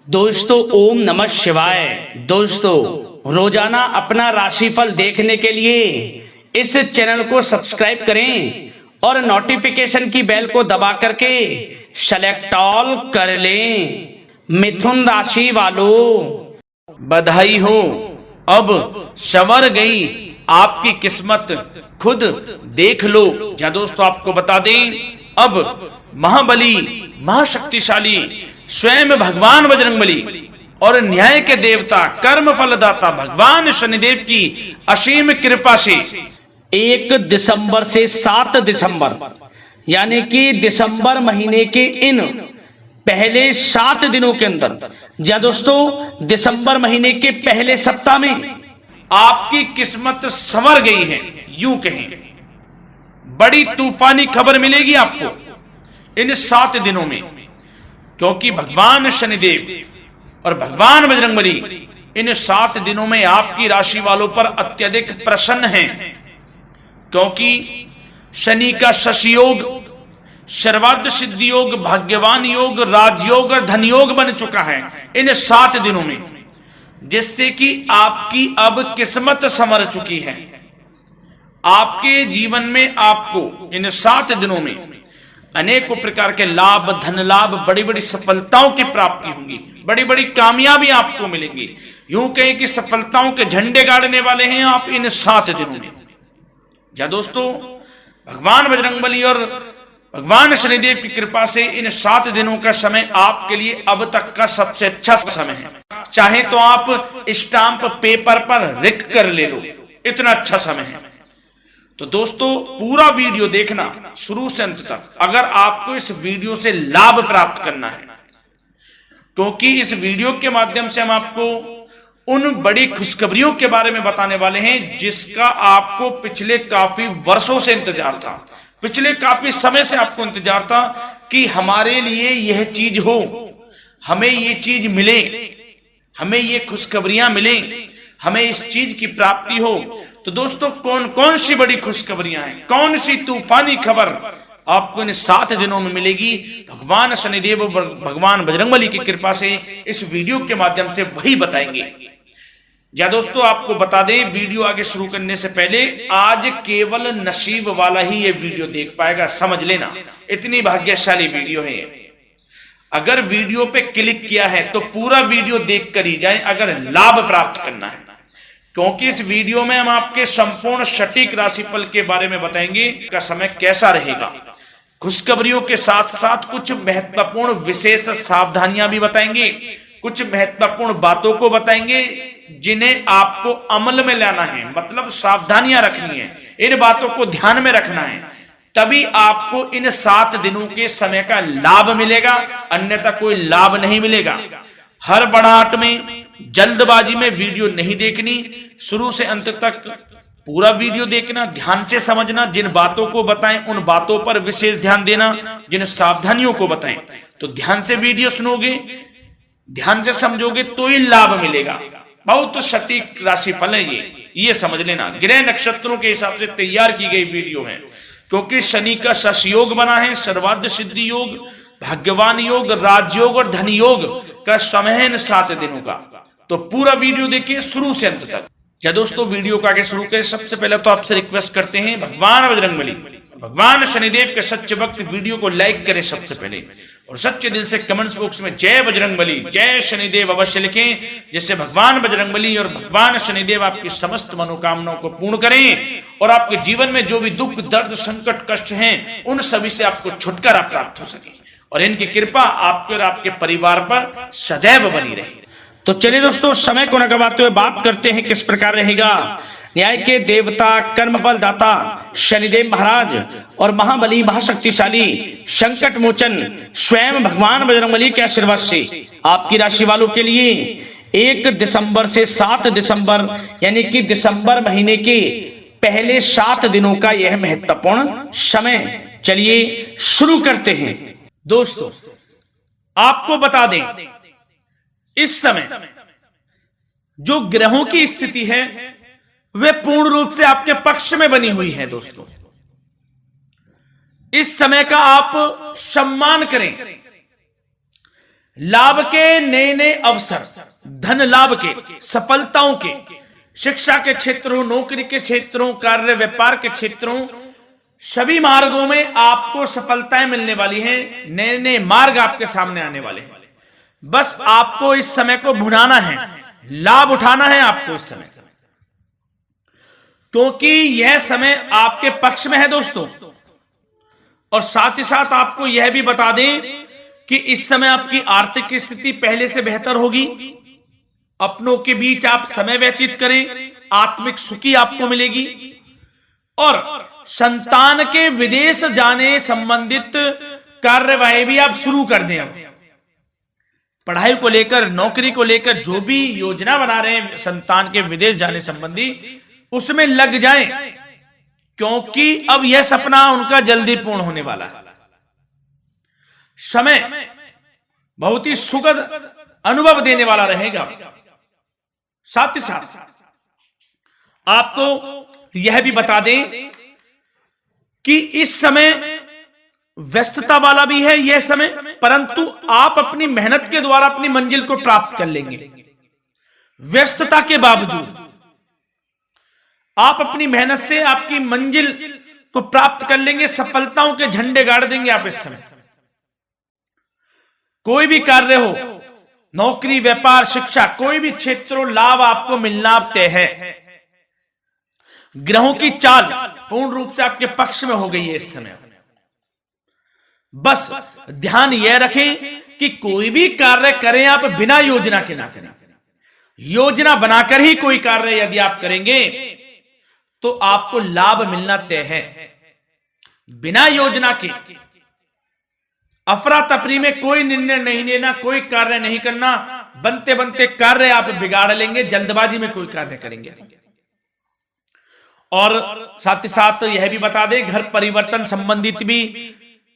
दोस्तों ओम नमः शिवाय। दोस्तों रोजाना अपना राशिफल देखने के लिए इस चैनल को सब्सक्राइब करें और नोटिफिकेशन की बेल को दबा करके सेलेक्ट ऑल कर लें। मिथुन राशि वालों बधाई हो, अब संवर गई आपकी किस्मत, खुद देख लो। या दोस्तों आपको बता दें, अब महाबली महाशक्तिशाली स्वयं भगवान बजरंगबली और न्याय के देवता कर्म फलदाता भगवान शनिदेव की असीम कृपा से 1 दिसंबर से 7 दिसंबर यानी कि दिसंबर महीने के इन पहले 7 दिनों के अंदर, या दोस्तों दिसंबर महीने के पहले सप्ताह में आपकी किस्मत संवर गई है। यूं कहें, बड़ी तूफानी खबर मिलेगी आपको इन 7 दिनों में, क्योंकि भगवान शनिदेव और भगवान बजरंगबली इन 7 दिनों में आपकी राशि वालों पर अत्यधिक प्रसन्न हैं, क्योंकि शनि का शशि योग, सर्वार्थ सिद्धि योग, भाग्यवान योग, राजयोग और धन योग बन चुका है इन 7 दिनों में, जिससे कि आपकी अब किस्मत संवर चुकी है। आपके जीवन में आपको इन 7 दिनों में अनेकों प्रकार के लाभ, धन लाभ, बड़ी बड़ी सफलताओं की प्राप्ति होंगी, बड़ी बड़ी कामयाबी आपको मिलेंगी। यूं कहें कि सफलताओं के झंडे गाड़ने वाले हैं आप इन 7 दिनों में। या दोस्तों भगवान बजरंगबली और भगवान शनिदेव की कृपा से इन 7 दिनों का समय आपके लिए अब तक का सबसे अच्छा समय है। चाहे तो आप स्टाम्प पेपर पर लिख कर ले लो, इतना अच्छा समय है। तो दोस्तों पूरा वीडियो देखना शुरू से अंत तक, अगर आपको इस वीडियो से लाभ प्राप्त करना है, क्योंकि इस वीडियो के माध्यम से हम आपको उन बड़ी खुशखबरियों के बारे में बताने वाले हैं जिसका आपको पिछले काफी वर्षों से इंतजार था, पिछले काफी समय से आपको इंतजार था कि हमारे लिए यह चीज हो, हमें ये चीज मिले, हमें ये खुशखबरियां मिले, हमें इस चीज की प्राप्ति हो। तो दोस्तों कौन कौन सी बड़ी खुशखबरियां हैं, कौन सी तूफानी खबर आपको इन 7 दिनों में मिलेगी, भगवान शनिदेव और भगवान बजरंगबली की कृपा से इस वीडियो के माध्यम से वही बताएंगे। या दोस्तों आपको बता दें, वीडियो आगे शुरू करने से पहले आज केवल नसीब वाला ही ये वीडियो देख पाएगा, समझ लेना, इतनी भाग्यशाली वीडियो है। अगर वीडियो पे क्लिक किया है तो पूरा वीडियो देख कर ही जाए अगर लाभ प्राप्त करना है, क्योंकि इस वीडियो में हम आपके संपूर्ण सटीक राशिफल के बारे में बताएंगे का समय कैसा रहेगा। खुशखबरियों के साथ साथ कुछ महत्वपूर्ण विशेष सावधानियां भी बताएंगे, कुछ महत्वपूर्ण बातों को बताएंगे जिन्हें आपको अमल में लाना है, मतलब सावधानियां रखनी है, इन बातों को ध्यान में रखना है, तभी आपको इन 7 दिनों के समय का लाभ मिलेगा, अन्यथा कोई लाभ नहीं मिलेगा। हर बड़ाहट में, जल्दबाजी में वीडियो नहीं देखनी, शुरू से अंत तक पूरा वीडियो देखना, ध्यान से समझना, जिन बातों को बताएं उन बातों पर विशेष ध्यान देना, जिन सावधानियों को बताएं तो ध्यान से वीडियो सुनोगे, ध्यान से समझोगे तो ही लाभ मिलेगा। बहुत सटीक राशिफल है ये समझ लेना। ग्रह नक्षत्रों के हिसाब से तैयार की गई वीडियो है, क्योंकि शनि का शशि योग बना है, सर्वार्थ सिद्धि योग, भाग्यवान योग, राजयोग और धन योग का समय है इन 7 दिनों का। तो पूरा वीडियो देखिए शुरू से अंत तक। या दोस्तों वीडियो को आगे शुरू करें, सबसे पहले तो आपसे रिक्वेस्ट करते हैं, भगवान बजरंगबली, भगवान शनिदेव के सच्चे भक्त वीडियो को लाइक करें सबसे पहले, और सच्चे दिल से कमेंट्स बॉक्स में जय बजरंगबली, जय शनिदेव अवश्य लिखें, जिससे भगवान बजरंगबली और भगवान शनिदेव आपकी समस्त मनोकामनाओं को पूर्ण करें और आपके जीवन में जो भी दुख, दर्द, संकट, कष्ट हैं उन सभी से आपको छुटकारा प्राप्त हो सके और इनकी कृपा आपके और आपके परिवार पर सदैव बनी रहे। तो चलिए दोस्तों समय को न गवाते हुए बात करते हैं किस प्रकार रहेगा न्याय के देवता, कर्मफल दाता शनिदेव महाराज और महाबली महाशक्तिशाली संकट मोचन स्वयं भगवान बजरंगबली के आशीर्वाद से आपकी राशि वालों के लिए 1 दिसंबर से 7 दिसंबर यानी कि दिसंबर महीने के पहले 7 दिनों का यह महत्वपूर्ण समय। चलिए शुरू करते हैं। दोस्तों आपको बता दें, इस समय जो ग्रहों की स्थिति है वे पूर्ण रूप से आपके पक्ष में बनी हुई है। दोस्तों इस समय का आप सम्मान करें, लाभ के नए नए अवसर, धन लाभ के, सफलताओं के, शिक्षा के क्षेत्रों, नौकरी के क्षेत्रों, कार्य व्यापार के क्षेत्रों, सभी मार्गों में आपको सफलताएं मिलने वाली हैं। नए नए मार्ग आपके सामने आने वाले हैं। बस आपको इस समय को भुनाना है, लाभ उठाना है आपको इस समय, क्योंकि यह समय आपके पक्ष में है दोस्तों। और साथ ही साथ आपको यह भी बता दें कि इस समय आपकी आर्थिक स्थिति पहले से बेहतर होगी। अपनों के बीच आप समय व्यतीत करें, आत्मिक सुखी आपको मिलेगी। और संतान के विदेश जाने संबंधित कार्यवाही भी आप शुरू कर दें। अब पढ़ाई को लेकर, नौकरी को लेकर जो भी योजना बना रहे हैं संतान के विदेश जाने संबंधी, उसमें लग जाएं, क्योंकि अब यह सपना उनका जल्दी पूर्ण होने वाला है। समय बहुत ही सुखद अनुभव देने वाला रहेगा। साथ ही साथ आपको यह भी बता दें कि इस समय व्यस्तता वाला भी है यह समय, परंतु आप अपनी मेहनत के द्वारा अपनी मंजिल को प्राप्त कर लेंगे। व्यस्तता के बावजूद आप अपनी मेहनत से आपकी मंजिल को प्राप्त कर लेंगे। सफलताओं के झंडे गाड़ देंगे आप इस समय। कोई भी कार्य हो, नौकरी, व्यापार, शिक्षा, कोई भी क्षेत्रों, लाभ आपको मिलना अब तय है। ग्रहों की चाल पूर्ण रूप से आपके पक्ष में हो गई है इस समय। बस ध्यान यह रखें कि कोई भी कार्य करें आप बिना योजना के ना करें। योजना बनाकर ही कोई कार्य यदि आप करेंगे तो आपको लाभ मिलना तय है। बिना योजना के अफरा तफरी में कोई निर्णय नहीं लेना, कोई कार्य नहीं करना। बनते बनते कार्य आप बिगाड़ लेंगे, जल्दबाजी में कोई कार्य करेंगे। और साथ ही साथ यह भी बता दें, घर परिवर्तन संबंधित भी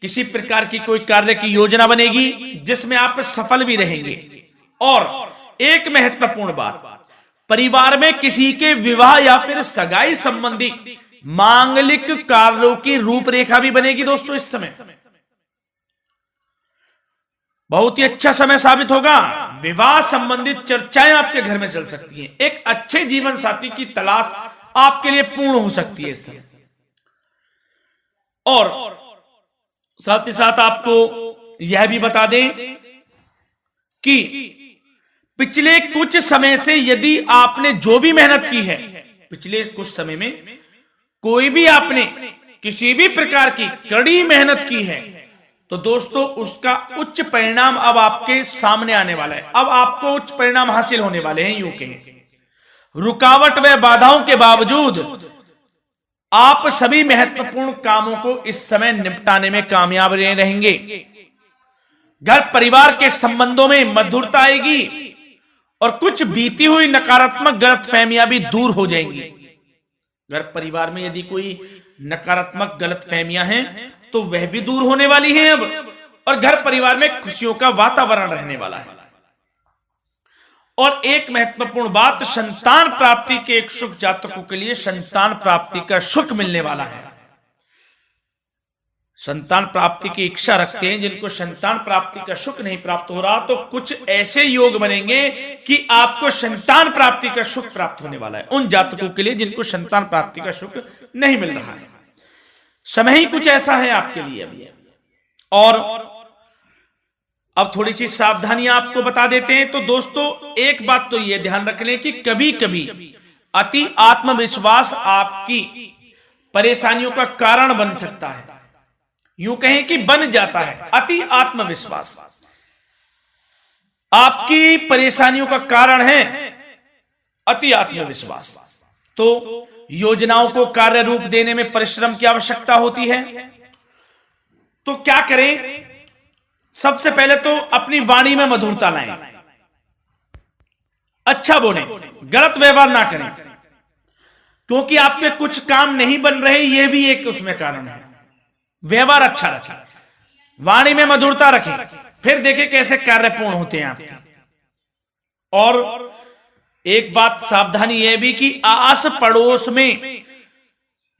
किसी प्रकार की कोई कार्य की योजना बनेगी जिसमें आप सफल भी रहेंगे। और एक महत्वपूर्ण बात, परिवार में किसी के विवाह या फिर सगाई संबंधी मांगलिक कार्यों की रूपरेखा भी बनेगी दोस्तों इस समय। बहुत ही अच्छा समय साबित होगा। विवाह संबंधित चर्चाएं आपके घर में चल सकती हैं। एक अच्छे जीवन साथी की तलाश आपके लिए पूर्ण हो सकती है इस समय। और साथ ही साथ आपको यह भी बता दें कि पिछले कुछ समय से यदि आपने जो भी मेहनत की है, पिछले कुछ समय में कोई भी आपने किसी भी प्रकार की कड़ी मेहनत की है, तो दोस्तों उसका उच्च परिणाम अब आपके सामने आने वाला है। अब आपको उच्च परिणाम हासिल होने वाले हैं। यूं कहें, रुकावट व बाधाओं के बावजूद आप सभी महत्वपूर्ण कामों को इस समय निपटाने में कामयाब रहेंगे। घर परिवार के संबंधों में मधुरता आएगी और कुछ बीती हुई नकारात्मक गलतफहमियां भी दूर हो जाएंगी। घर परिवार में यदि कोई नकारात्मक गलतफहमियां हैं तो वह भी दूर होने वाली हैं अब, और घर परिवार में खुशियों का वातावरण रहने वाला है। और एक महत्वपूर्ण बात, संतान प्राप्ति के इच्छुक जातकों के लिए संतान प्राप्ति का सुख मिलने वाला है। संतान प्राप्ति की इच्छा रखते हैं जिनको संतान प्राप्ति का सुख नहीं प्राप्त हो रहा, तो कुछ ऐसे योग बनेंगे कि आपको संतान प्राप्ति का सुख प्राप्त होने वाला है। उन जातकों के लिए जिनको संतान प्राप्ति का सुख नहीं मिल रहा है, समय ही कुछ ऐसा है आपके लिए अभी। और अब थोड़ी सी सावधानियां आपको बता देते हैं। तो दोस्तों एक बात तो यह ध्यान रख लें कि कभी कभी अति आत्मविश्वास आपकी परेशानियों का कारण बन सकता है। यूं कहें कि बन जाता है। अति आत्मविश्वास आपकी परेशानियों का कारण है। अति आत्मविश्वास, तो योजनाओं को कार्य रूप देने में परिश्रम की आवश्यकता होती है। तो क्या करें? सबसे पहले तो अपनी वाणी में मधुरता लाएं, अच्छा बोलें, गलत व्यवहार ना करें, क्योंकि आपके कुछ काम नहीं बन रहे, यह भी एक उसमें कारण है। व्यवहार अच्छा रखें, वाणी में मधुरता रखें, फिर देखें कैसे कार्य पूर्ण होते हैं आपके। और एक बात सावधानी यह भी कि आस पड़ोस में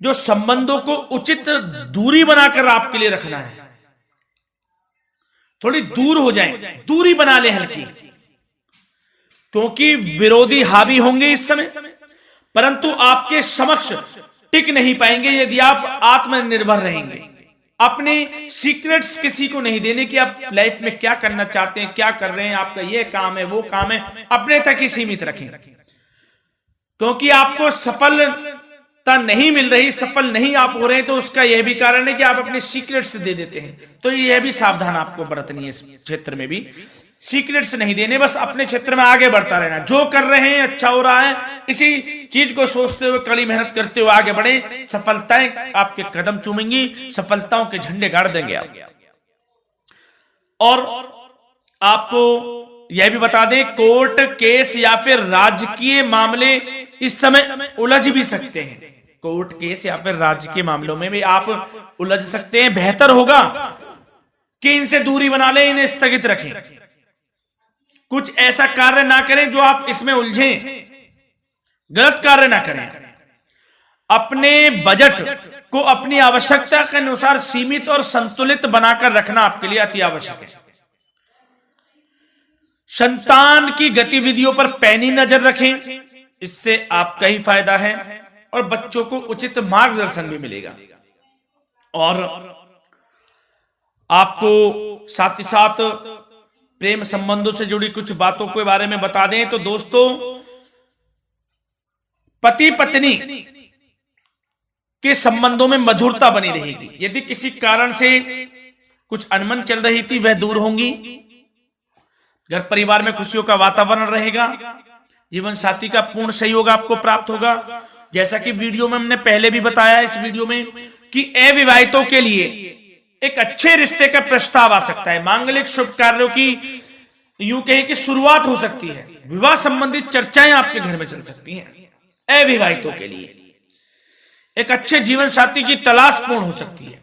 जो संबंधों को उचित दूरी बनाकर आपके लिए रखना है, थोड़ी दूर हो जाएं, दूरी बना ले हल्की, क्योंकि विरोधी हावी होंगे इस समय, परंतु आपके समक्ष टिक नहीं पाएंगे यदि आप आत्मनिर्भर रहेंगे। अपने सीक्रेट्स किसी को नहीं देने कि आप लाइफ में क्या करना चाहते हैं, क्या कर रहे हैं, आपका ये काम है, वो काम है, अपने तक ही सीमित रखें, क्योंकि आपको सफलता नहीं मिल रही, सफल नहीं आप हो रहे हैं, तो उसका यह भी कारण है कि आप अपने सीक्रेट्स दे देते हैं। तो यह भी सावधान आपको बरतनी है, इस क्षेत्र में भी सीक्रेट्स नहीं देने, बस अपने क्षेत्र में आगे बढ़ता रहना, जो कर रहे हैं अच्छा हो रहा है, इसी चीज को सोचते हुए कड़ी मेहनत करते हुए आगे बढ़े, सफलताएं आपके कदम चूमेंगी, सफलताओं के झंडे गाड़ देंगे आप। और आपको यह भी बता दें, कोर्ट केस या फिर राजकीय मामले इस समय उलझ भी सकते हैं। कोर्ट केस या फिर राजकीय मामलों में भी आप उलझ सकते हैं। बेहतर होगा कि इनसे दूरी बना लें, इन्हें स्थगित रखें, कुछ ऐसा कार्य ना करें जो आप इसमें उलझें, गलत कार्य ना करें। अपने बजट को अपनी आवश्यकता के अनुसार सीमित और संतुलित बनाकर रखना आपके लिए अति आवश्यक है। संतान की गतिविधियों पर पैनी नजर रखें, इससे आपका ही फायदा है और बच्चों को उचित मार्गदर्शन भी मिलेगा। और आपको साथ ही साथ प्रेम संबंधों से जुड़ी कुछ बातों के बारे में बता दें तो दोस्तों, पति पत्नी के संबंधों में मधुरता बनी रहेगी। यदि किसी कारण से कुछ अनबन चल रही थी वह दूर होंगी, घर परिवार में खुशियों का वातावरण रहेगा, जीवन साथी का पूर्ण सहयोग आपको प्राप्त होगा। जैसा कि वीडियो में हमने पहले भी बताया इस वीडियो में कि अविवाहितों के लिए एक अच्छे रिश्ते का प्रस्ताव आ सकता है। मांगलिक शुभ कार्यों की यूं कहें कि शुरुआत हो सकती है। विवाह संबंधित चर्चाएं आपके घर में चल सकती हैं। अविवाहितों के लिए एक अच्छे जीवन साथी की तलाश पूर्ण हो सकती है।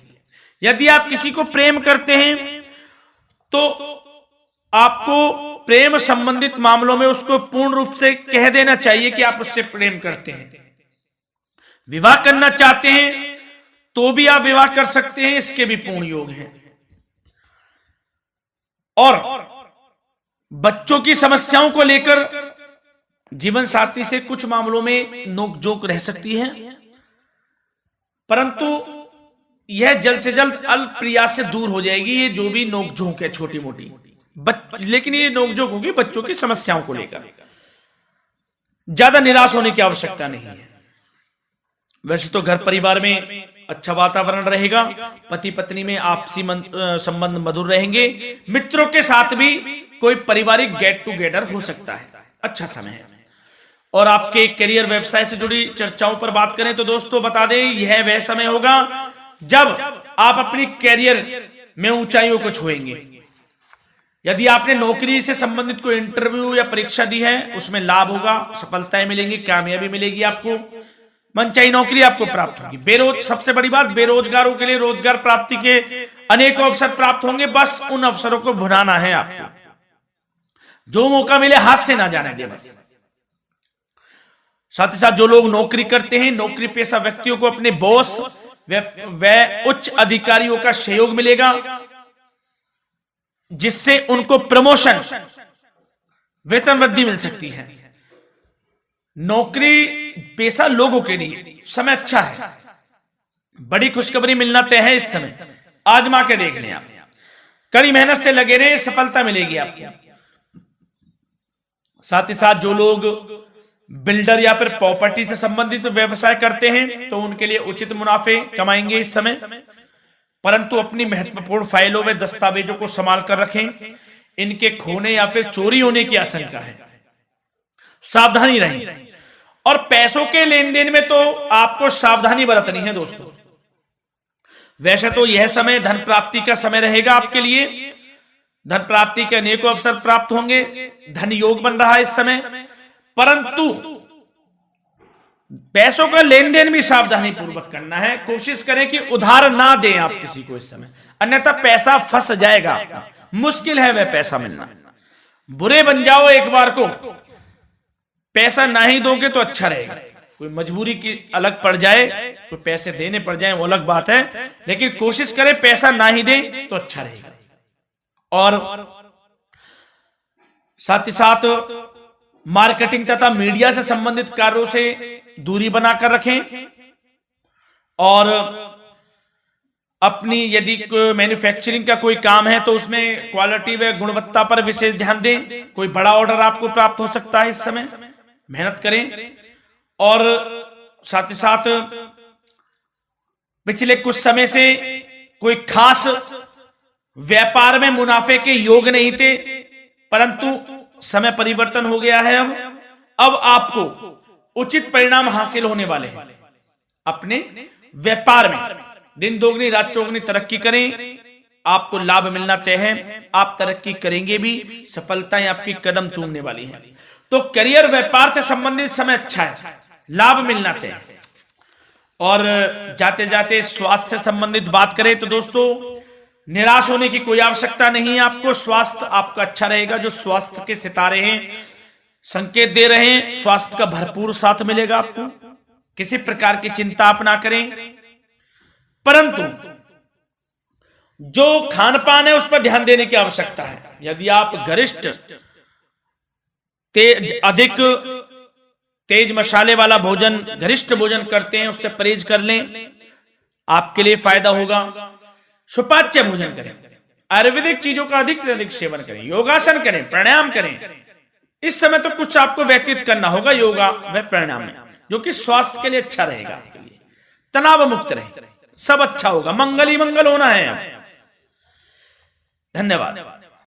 यदि आप किसी को प्रेम करते हैं तो आपको प्रेम संबंधित मामलों में उसको पूर्ण रूप से कह देना चाहिए कि आप उससे प्रेम करते हैं। विवाह करना चाहते हैं तो भी आप विवाह कर सकते हैं, इसके भी पूर्ण योग हैं। और बच्चों की समस्याओं को लेकर जीवन साथी से कुछ मामलों में नोकझोंक रह सकती है, परंतु यह जल्द से जल्द अल्प प्रयास से दूर हो जाएगी। ये जो भी नोकझोंक है छोटी मोटी, लेकिन ये नोकझोंक होगी बच्चों की समस्याओं को लेकर। ज्यादा निराश होने की आवश्यकता नहीं है। वैसे तो घर परिवार में अच्छा वातावरण रहेगा, पति पत्नी में आपसी संबंध मधुर रहेंगे, मित्रों के साथ भी कोई पारिवारिक गेट टुगेदर हो सकता है, अच्छा समय है। और आपके करियर व्यवसाय से जुड़ी चर्चाओं पर बात करें तो दोस्तों बता दें, यह वह समय होगा जब आप अपनी करियर में ऊंचाइयों को छुएंगे। यदि आपने नौकरी से संबंधित कोई इंटरव्यू या परीक्षा दी है, उसमें लाभ होगा, सफलताएं मिलेंगी, कामयाबी मिलेगी, आपको मनचाही नौकरी आपको प्राप्त होगी। सबसे बड़ी बात, बेरोजगारों के लिए रोजगार प्राप्ति के अनेक अवसर प्राप्त होंगे। बस उन अवसरों को भुनाना है आपको, जो मौका मिले हाथ से ना जाने दे बस। साथ ही साथ जो लोग नौकरी करते हैं, नौकरी पेशा व्यक्तियों को अपने बॉस व उच्च अधिकारियों का सहयोग मिलेगा, जिससे उनको प्रमोशन, वेतन वृद्धि मिल सकती है। नौकरी पेशा लोगों के लिए समय अच्छा है, बड़ी खुशखबरी मिलना तय है इस समय। आजमा के देख लें आप, कड़ी मेहनत से लगे रहे, सफलता मिलेगी आपको। साथ ही साथ जो लोग बिल्डर या फिर प्रॉपर्टी से संबंधित व्यवसाय करते हैं तो उनके लिए उचित मुनाफे कमाएंगे इस समय, परंतु अपनी महत्वपूर्ण फाइलों में दस्तावेजों को संभाल कर रखें। इनके खोने या फिर चोरी होने की आशंका है, सावधानी रहें। और पैसों के लेन देन में तो आपको सावधानी बरतनी है दोस्तों। वैसे तो यह समय धन प्राप्ति का समय रहेगा आपके लिए, धन प्राप्ति के अनेकों अवसर प्राप्त होंगे, धन योग बन रहा है इस समय, परंतु पैसों का लेन देन भी सावधानी पूर्वक करना है। कोशिश करें कि उधार ना दें आप किसी को इस समय, अन्यथा पैसा फंस जाएगा आपका, मुश्किल है वह पैसा मिलना। बुरे बन जाओ एक बार को, पैसा ना ही दोगे तो अच्छा रहेगा। कोई मजबूरी की अलग पड़ जाए, कोई पैसे देने पड़ जाए वो अलग बात है, लेकिन कोशिश करें पैसा ना ही दें तो अच्छा रहेगा। और साथ ही साथ मार्केटिंग तथा मीडिया से संबंधित कार्यों से दूरी बनाकर रखें और अपनी यदि मैन्युफैक्चरिंग का कोई काम है तो उसमें क्वालिटी व गुणवत्ता पर विशेष ध्यान दें। कोई बड़ा ऑर्डर आपको प्राप्त हो सकता है इस समय, मेहनत करें। और साथ ही साथ पिछले कुछ समय से कोई खास व्यापार में मुनाफे के योग नहीं थे, परंतु समय परिवर्तन हो गया है। अब आपको उचित परिणाम हासिल होने वाले हैं। अपने व्यापार में दिन दोगुनी रात चौगुनी तरक्की करें, आपको लाभ मिलना तय है। आप तरक्की करेंगे भी, सफलताएं आपकी कदम चूमने वाली हैं। तो करियर व्यापार से संबंधित समय अच्छा है, लाभ मिलना तय है। और जाते जाते स्वास्थ्य से संबंधित बात करें तो दोस्तों, निराश होने की कोई आवश्यकता नहीं है। आपको स्वास्थ्य आपका अच्छा रहेगा। जो स्वास्थ्य के सितारे हैं संकेत दे रहे हैं, स्वास्थ्य का भरपूर साथ मिलेगा आपको। किसी प्रकार की चिंता आप ना करें, परंतु जो खान पान है उस पर ध्यान देने की आवश्यकता है। यदि आप गरिष्ठ अधिक तेज मसाले वाला भोजन, गरिष्ठ भोजन करते हैं, उससे परहेज कर लें, आपके लिए फायदा होगा। सुपाच्य भोजन करें, आयुर्वेदिक चीजों का अधिक से अधिक सेवन करें, योगासन करें, प्राणायाम करें। इस समय तो कुछ आपको व्यतीत करना होगा योगा व प्राणायाम में, जो कि स्वास्थ्य के लिए अच्छा रहेगा। आपके लिए तनाव मुक्त रहे, सब अच्छा होगा। मंगल ही मंगल होना है। धन्यवाद।